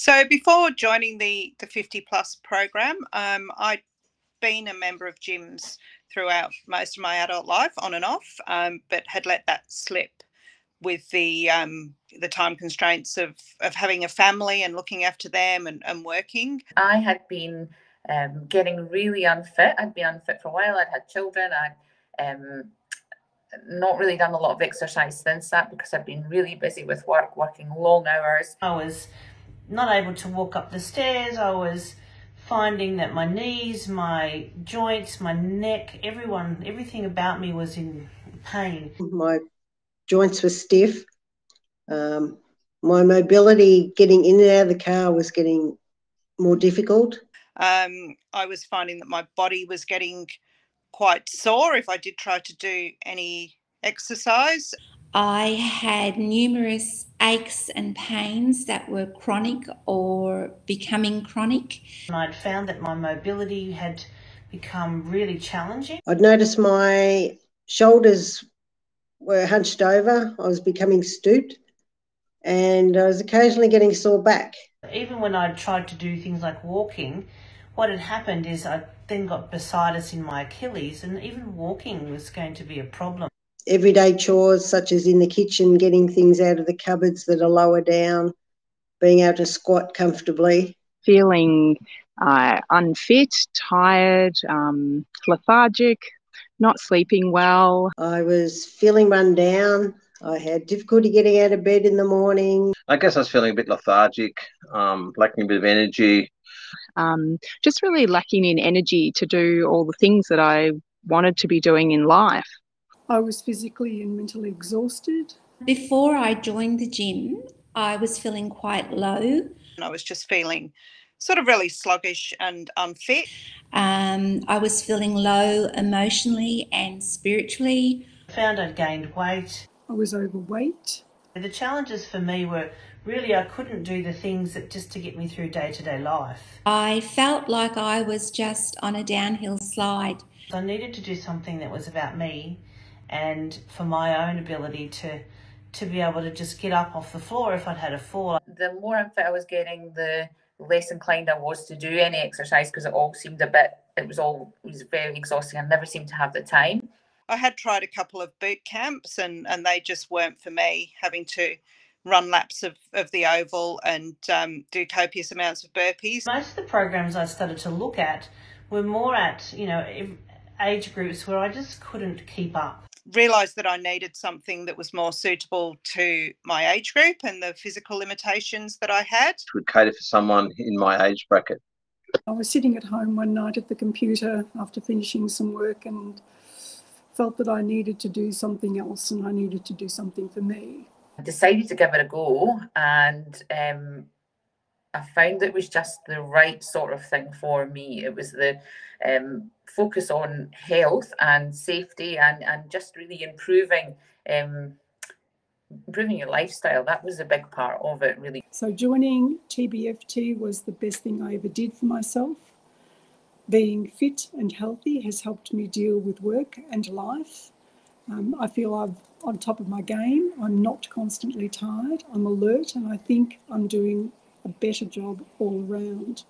So before joining the 50 plus program, I'd been a member of gyms throughout most of my adult life, on and off, but had let that slip with the time constraints of having a family and looking after them and working. I had been getting really unfit. I'd been unfit for a while. I'd had children. I'd not really done a lot of exercise since that because I've been really busy with work, working long hours. I was not able to walk up the stairs. I was finding that my knees, my joints, my neck, everything about me was in pain. My joints were stiff. My mobility getting in and out of the car was getting more difficult. I was finding that my body was getting quite sore if I did try to do any exercise. I had numerous aches and pains that were chronic or becoming chronic. And I'd found that my mobility had become really challenging. I'd noticed my shoulders were hunched over. I was becoming stooped, and I was occasionally getting a sore back. Even when I tried to do things like walking, what had happened is I then got bursitis in my Achilles, and even walking was going to be a problem. Everyday chores such as in the kitchen, getting things out of the cupboards that are lower down, being able to squat comfortably. Feeling unfit, tired, lethargic, not sleeping well. I was feeling run down. I had difficulty getting out of bed in the morning. I guess I was feeling a bit lethargic, lacking a bit of energy. Just really lacking in energy to do all the things that I wanted to be doing in life. I was physically and mentally exhausted. Before I joined the gym, I was feeling quite low. And I was just feeling sort of really sluggish and unfit. I was feeling low emotionally and spiritually. I found I'd gained weight. I was overweight. The challenges for me were really I couldn't do the things that just to get me through day-to-day life. I felt like I was just on a downhill slide. I needed to do something that was about me and for my own ability to be able to just get up off the floor if I'd had a fall. The more unfit I was getting, the less inclined I was to do any exercise because it all seemed it was very exhausting. I never seemed to have the time. I had tried a couple of boot camps and they just weren't for me, having to run laps of the oval and do copious amounts of burpees. Most of the programs I started to look at were more at, age groups where I just couldn't keep up. Realised that I needed something that was more suitable to my age group and the physical limitations that I had. It would cater for someone in my age bracket. I was sitting at home one night at the computer after finishing some work and felt that I needed to do something else and I needed to do something for me. I decided to give it a go, and I found it was just the right sort of thing for me. It was the focus on health and safety and just really improving your lifestyle. That was a big part of it, really. So joining TBFT was the best thing I ever did for myself. Being fit and healthy has helped me deal with work and life. I feel I'm on top of my game. I'm not constantly tired. I'm alert, and I think I'm doing a better job all around.